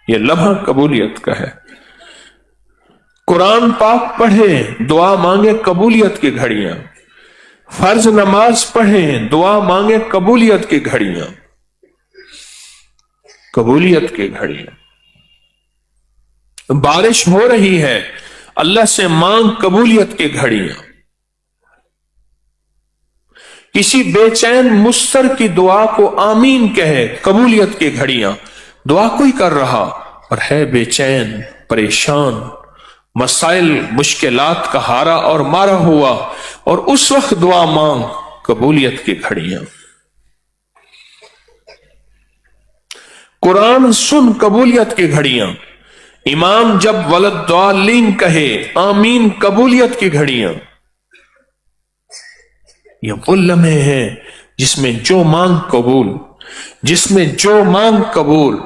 یہ لمحہ قبولیت کا ہے۔ قرآن پاک پڑھیں، دعا مانگے، قبولیت کی گھڑیاں، فرض نماز پڑھیں، دعا مانگے، قبولیت کی گھڑیاں، قبولیت کی گھڑیاں۔ بارش ہو رہی ہے، اللہ سے مانگ، قبولیت کی گھڑیاں۔ کسی بے چین مضطر کی دعا کو آمین کہے، قبولیت کی گھڑیاں۔ دعا کوئی کر رہا اور ہے بے چین، پریشان، مسائل مشکلات کا ہارا اور مارا ہوا، اور اس وقت دعا مانگ، قبولیت کی گھڑیاں۔ قرآن سن، قبولیت کی گھڑیاں۔ امام جب ولدالین کہے، آمین، قبولیت کی گھڑیاں۔ یہ وہ لمحے ہیں جس میں جو مانگ قبول، جس میں جو مانگ قبول۔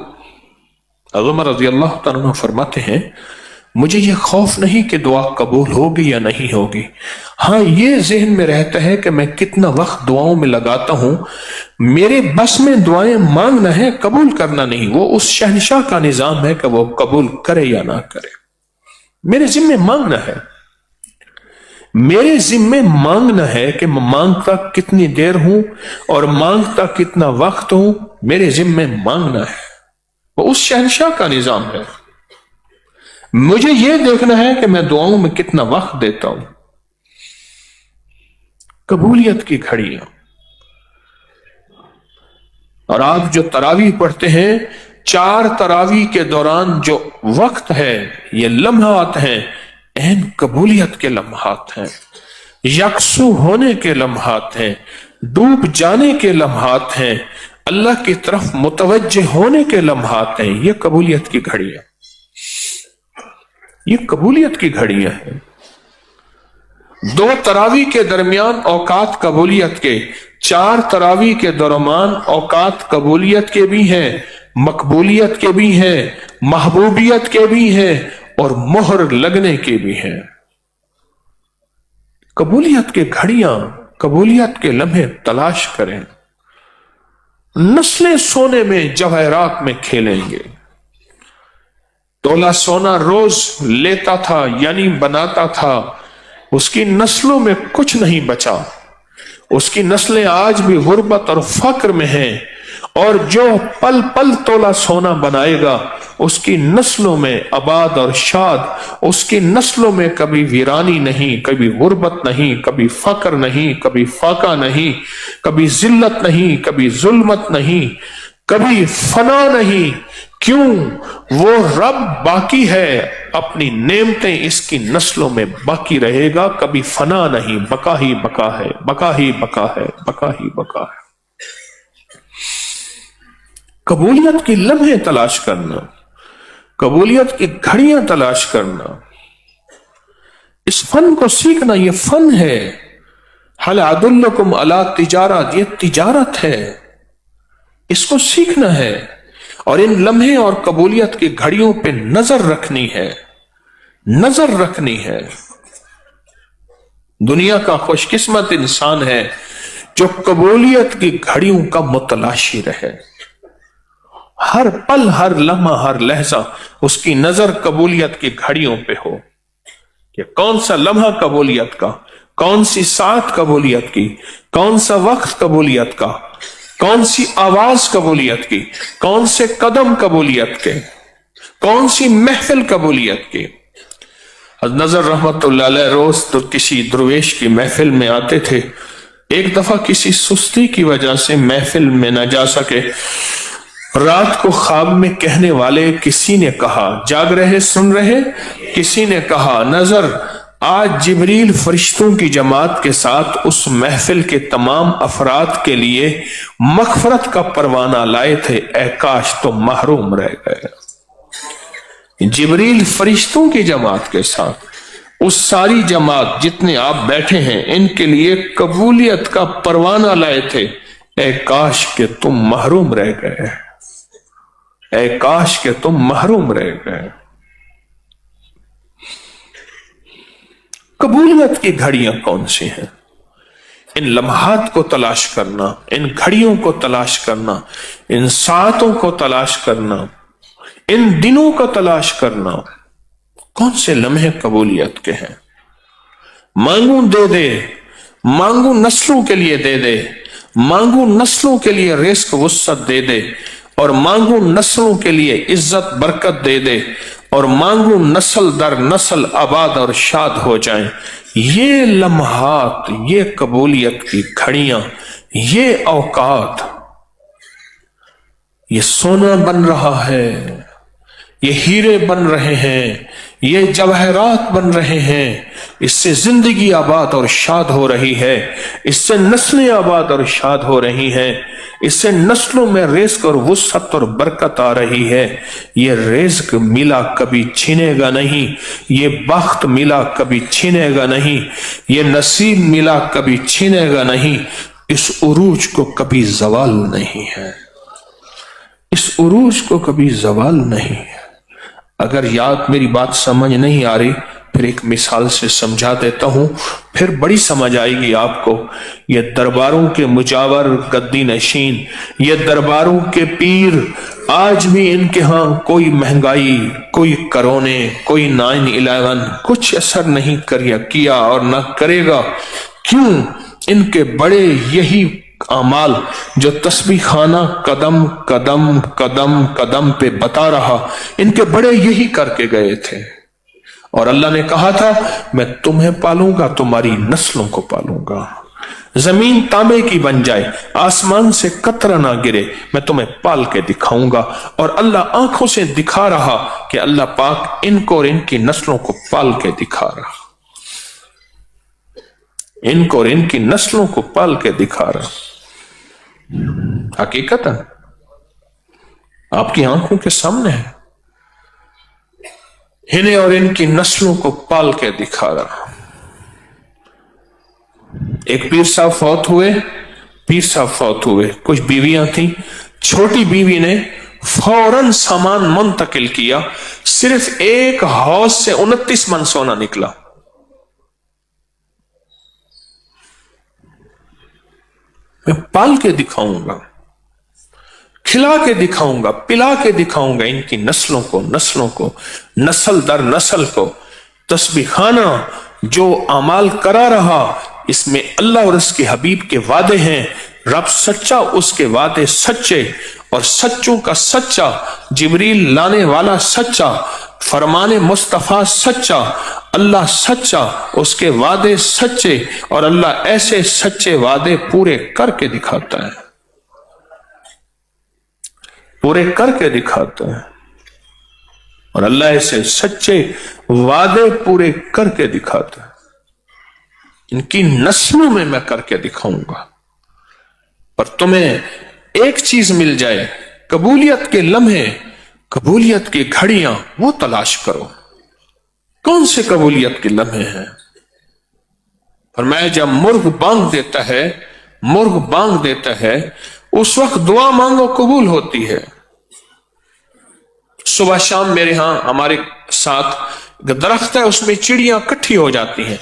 عمر رضی اللہ تعالیٰ عنہ فرماتے ہیں مجھے یہ خوف نہیں کہ دعا قبول ہوگی یا نہیں ہوگی، ہاں یہ ذہن میں رہتا ہے کہ میں کتنا وقت دعاؤں میں لگاتا ہوں، میرے بس میں دعائیں مانگنا ہے، قبول کرنا نہیں۔ وہ اس شہنشاہ کا نظام ہے کہ وہ قبول کرے یا نہ کرے، میرے ذمے مانگنا ہے، میرے ذمے مانگنا ہے کہ میں مانگتا کتنی دیر ہوں اور مانگتا کتنا وقت ہوں، میرے ذمے مانگنا ہے۔ وہ اس شہنشاہ کا نظام ہے، مجھے یہ دیکھنا ہے کہ میں دعاؤں میں کتنا وقت دیتا ہوں۔ قبولیت کی گھڑیاں۔ اور آپ جو تراویح پڑھتے ہیں، 4 تراویح کے دوران جو وقت ہے، یہ لمحات ہیں، اہم قبولیت کے لمحات ہیں، یکسو ہونے کے لمحات ہیں، ڈوب جانے کے لمحات ہیں، اللہ کی طرف متوجہ ہونے کے لمحات ہیں۔ یہ قبولیت کی گھڑیاں، یہ قبولیت کی گھڑیاں ہیں۔ 2 تراویح کے درمیان اوقات قبولیت کے، 4 تراویح کے درمیان اوقات قبولیت کے بھی ہیں، مقبولیت کے بھی ہیں، محبوبیت کے بھی ہیں، اور مہر لگنے کے بھی ہیں۔ قبولیت کے گھڑیاں، قبولیت کے لمحے تلاش کریں۔ نسلیں سونے میں، جواہرات میں کھیلیں گے۔ تولا سونا روز لیتا تھا، یعنی بناتا تھا، اس کی نسلوں میں کچھ نہیں بچا، اس کی نسلیں آج بھی غربت اور فقر میں ہیں، اور جو پل پل تولا سونا بنائے گا اس کی نسلوں میں آباد اور شاد، اس کی نسلوں میں کبھی ویرانی نہیں، کبھی غربت نہیں، کبھی فقر نہیں، کبھی فاقہ نہیں، کبھی ذلت نہیں، کبھی ظلمت نہیں، کبھی فنا نہیں۔ کیوں؟ وہ رب باقی ہے، اپنی نعمتیں اس کی نسلوں میں باقی رہے گا، کبھی فنا نہیں، بقا ہی بقا ہے، بقا ہی بقا ہے، بقا ہی بقا ہے۔ قبولیت کی لمحے تلاش کرنا، قبولیت کی گھڑیاں تلاش کرنا، اس فن کو سیکھنا، یہ فن ہے۔ حل ادلکم علی تجارت، یہ تجارت ہے، اس کو سیکھنا ہے، اور ان لمحے اور قبولیت کی گھڑیوں پہ نظر رکھنی ہے، نظر رکھنی ہے۔ دنیا کا خوش قسمت انسان ہے جو قبولیت کی گھڑیوں کا متلاشی رہے، ہر پل، ہر لمحہ، ہر لہجہ اس کی نظر قبولیت کی گھڑیوں پہ ہو کہ کون سا لمحہ قبولیت کا، کون سی ساعت قبولیت کی، کون سا وقت قبولیت کا، کون سی آواز قبولیت کی، کون سے قدم قبولیت کے، کون سی محفل قبولیت کی۔ نظر رحمت اللہ علیہ روز تو کسی درویش کی محفل میں آتے تھے، ایک دفعہ کسی سستی کی وجہ سے محفل میں نہ جا سکے، رات کو خواب میں کہنے والے کسی نے کہا، جاگ رہے سن رہے، کسی نے کہا نظر آج جبریل فرشتوں کی جماعت کے ساتھ اس محفل کے تمام افراد کے لیے مغفرت کا پروانہ لائے تھے، اے کاش تم محروم رہ گئے۔ جبریل فرشتوں کی جماعت کے ساتھ اس ساری جماعت جتنے آپ بیٹھے ہیں ان کے لیے قبولیت کا پروانہ لائے تھے، اے کاش کہ تم محروم رہ گئے، اے کاش کہ تم محروم رہ گئے۔ قبولیت کی گھڑیاں کون سی ہیں؟ ان لمحات کو تلاش کرنا، ان گھڑیوں کو تلاش کرنا، ان ساعتوں کو تلاش کرنا، ان دنوں کو تلاش کرنا، کون سے لمحے قبولیت کے ہیں؟ مانگوں دے دے، مانگوں نسلوں کے لیے دے دے، مانگوں نسلوں کے لیے رزق وسعت دے دے، اور مانگوں نسلوں کے لیے عزت برکت دے دے، اور مانگوں نسل در نسل آباد اور شاد ہو جائیں۔ یہ لمحات، یہ قبولیت کی گھڑیاں، یہ اوقات، یہ سونا بن رہا ہے، یہ ہیرے بن رہے ہیں، یہ جواہرات بن رہے ہیں، اس سے زندگی آباد اور شاد ہو رہی ہے، اس سے نسلیں آباد اور شاد ہو رہی ہیں، اس سے نسلوں میں رزق اور وسعت اور برکت آ رہی ہے۔ یہ رزق ملا کبھی چھینے گا نہیں، یہ بخت ملا کبھی چھینے گا نہیں، یہ نصیب ملا کبھی چھینے گا نہیں، اس عروج کو کبھی زوال نہیں ہے، اس عروج کو کبھی زوال نہیں ہے۔ اگر میری بات سمجھ نہیں آ رہی، پھر ایک مثال سے سمجھا دیتا ہوں، پھر بڑی سمجھ آئے گی آپ کو۔ یہ درباروں کے مجاور گدی نشین، یہ درباروں کے پیر، آج بھی ان کے ہاں کوئی مہنگائی، کوئی کرونے، کوئی 9/11 کچھ اثر نہیں کیا اور نہ کرے گا۔ کیوں؟ ان کے بڑے یہی اعمال جو تسبیح خانہ قدم قدم قدم قدم پہ بتا رہا، ان کے بڑے یہی کر کے گئے تھے، اور اللہ نے کہا تھا میں تمہیں پالوں گا، تمہاری نسلوں کو پالوں گا۔ زمین تانبے کی بن جائے، آسمان سے قطرہ نہ گرے، میں تمہیں پال کے دکھاؤں گا۔ اور اللہ آنکھوں سے دکھا رہا کہ اللہ پاک ان کو اور ان کی نسلوں کو پال کے دکھا رہا، ان کو اور ان کی نسلوں کو پال کے دکھا رہا۔ حقیقت آپ کی آنکھوں کے سامنے ہے، انہیں اور ان کی نسلوں کو پال کے دکھا رہا۔ ایک پیر صاحب فوت ہوئے، کچھ بیویاں تھیں، چھوٹی بیوی نے فوراً سامان منتقل کیا، صرف ایک حوض سے 29 من سونا نکلا۔ میں پال کے دکھاؤں گا، کھلا کے دکھاؤں گا، پلا کے دکھاؤں گا ان کی نسلوں کو، نسل در نسل کو۔ تسبیح خانہ جو اعمال کرا رہا، اس میں اللہ اور اس کے حبیب کے وعدے ہیں، رب سچا، اس کے وعدے سچے، اور سچوں کا سچا، جبریل لانے والا سچا، فرمان مصطفیٰ سچا، اللہ سچا، اس کے وعدے سچے، اور اللہ ایسے سچے وعدے پورے کر کے دکھاتا ہے، پورے کر کے دکھاتا ہے، اور اللہ ایسے سچے وعدے پورے کر کے دکھاتا ہے۔ ان کی نسلوں میں میں کر کے دکھاؤں گا۔ پر تمہیں ایک چیز مل جائے، قبولیت کے لمحے، قبولیت کی گھڑیاں، وہ تلاش کرو۔ کون سے قبولیت کے لمحے ہیں؟ فرمایا جب مرغ بانگ دیتا ہے اس وقت دعا مانگو قبول ہوتی ہے۔ صبح شام میرے ہاں ہمارے ساتھ درخت ہے، اس میں چڑیاں اکٹھی ہو جاتی ہیں،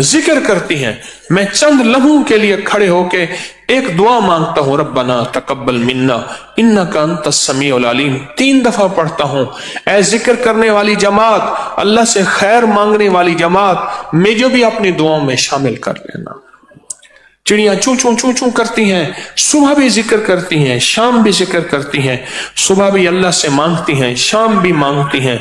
ذکر کرتی ہیں، میں چند لمحوں کے لیے کھڑے ہو کے ایک دعا مانگتا ہوں، ربنا تقبل منا انک انت السمیع العلیم، 3 دفعہ پڑھتا ہوں۔ اے ذکر کرنے والی جماعت، اللہ سے خیر مانگنے والی جماعت، مجھے بھی اپنی دعاؤں میں شامل کر لینا۔ چڑیاں چوں چوں چوں چوں کرتی ہیں، صبح بھی ذکر کرتی ہیں، شام بھی ذکر کرتی ہیں، صبح بھی اللہ سے مانگتی ہیں، شام بھی مانگتی ہیں۔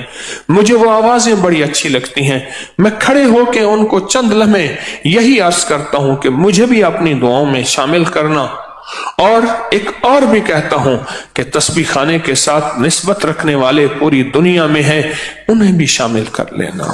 مجھے وہ آوازیں بڑی اچھی لگتی ہیں، میں کھڑے ہو کے ان کو چند لمحے یہی عرض کرتا ہوں کہ مجھے بھی اپنی دعاؤں میں شامل کرنا۔ اور ایک اور بھی کہتا ہوں کہ تسبیح خانے کے ساتھ نسبت رکھنے والے پوری دنیا میں ہیں، انہیں بھی شامل کر لینا۔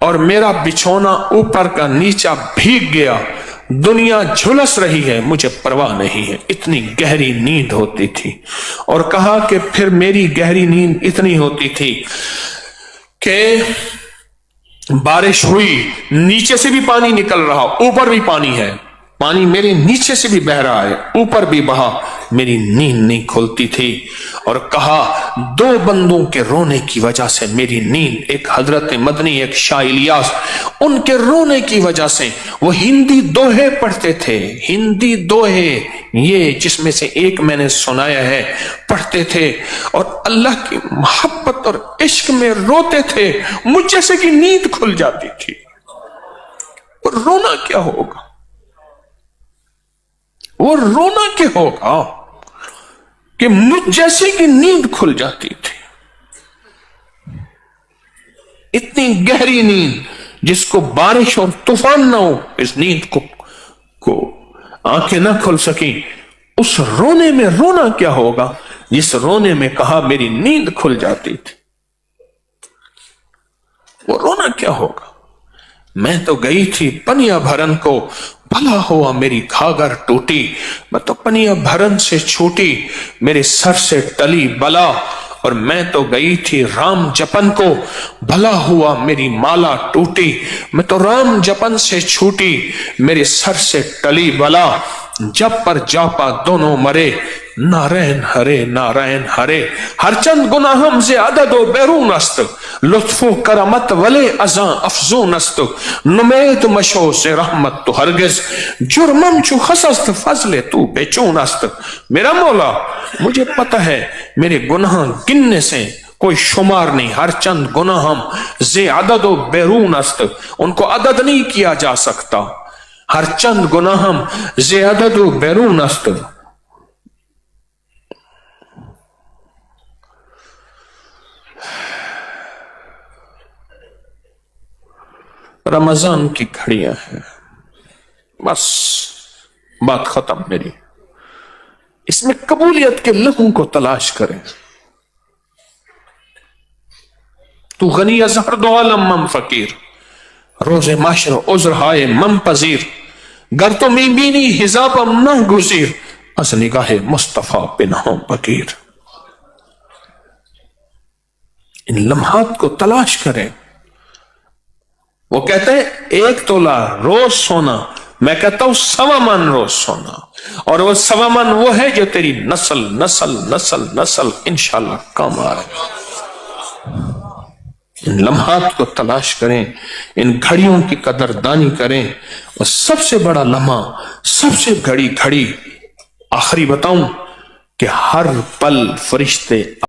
اور میرا بچھونا اوپر کا نیچا بھیگ گیا، دنیا جھلس رہی ہے، مجھے پرواہ نہیں ہے، اتنی گہری نیند ہوتی تھی۔ اور کہا کہ پھر میری گہری نیند اتنی ہوتی تھی کہ بارش ہوئی، نیچے سے بھی پانی نکل رہا، اوپر بھی پانی ہے، پانی میرے نیچے سے بھی بہہ رہا ہے، اوپر بھی بہا، میری نیند نہیں کھلتی تھی۔ اور کہا دو بندوں کے رونے کی وجہ سے میری نیند، ایک حضرت مدنی، ایک شاہ الیاس، ان کے رونے کی وجہ سے، وہ ہندی دوہے پڑھتے تھے، ہندی دوہے، یہ جس میں سے ایک میں نے سنایا ہے، پڑھتے تھے اور اللہ کی محبت اور عشق میں روتے تھے، مجھ جیسے کی نیند کھل جاتی تھی۔ اور رونا کیا ہوگا، وہ رونا کیا ہوگا کہ مجھ جیسے کی نیند کھل جاتی تھی، اتنی گہری نیند جس کو بارش اور طوفان نہ ہو، اس نیند کو آنکھیں نہ کھل سکی، اس رونے میں رونا کیا ہوگا جس رونے میں کہا میری نیند کھل جاتی تھی، وہ رونا کیا ہوگا۔ میں تو گئی تھی پنیا بھرن کو، بھلا ہوا میری گھاگھر ٹوٹی، میں تو پنیا بھرن سے چھوٹی، میرے سر سے ٹلی بلا، اور میں تو گئی تھی رام جپن کو، بھلا ہوا میری مالا ٹوٹی، میں تو رام جپن سے چھوٹی، میرے سر سے ٹلی بلا، جب پر جاپا دونوں مرے، نارائن ہرے نارائن ہرے، ہر چند گناہم سے عدد و بیرون است، لطف و کرمت ولے ازاں افزون است، نمید مشو سے رحمت تو ہرگز، جرمم چو خسست فضل تو بے چون است۔ میرا مولا مجھے پتہ ہے میرے گناہ گننے سے کوئی شمار نہیں، ہر چند گناہم زی عدد و بیرون است، ان کو عدد نہیں کیا جا سکتا، ہر چند گناہم زی عدد و بیرون است۔ رمضان کی گھڑیاں ہیں، بس بات ختم میری، اس میں قبولیت کے لہوں کو تلاش کریں۔ تو غنی از ہر دو عالم من فقیر، روز معاشر عذر ہائے من پذیر، گر تو می بینی حجابم نہ گزیر، از نگاہ مصطفیٰ پنہوں بگیر۔ ان لمحات کو تلاش کریں۔ وہ کہتے ہیں 1 تولہ روز سونا، میں کہتا ہوں 1.25 من روز سونا، اور وہ 1.25 من وہ ہے جو تیری نسل نسل نسل نسل انشاءاللہ کام آ رہے۔ ان لمحات کو تلاش کریں، ان گھڑیوں کی قدر دانی کریں، اور سب سے بڑا لمحہ، سب سے بڑی گھڑی آخری بتاؤں کہ ہر پل فرشتے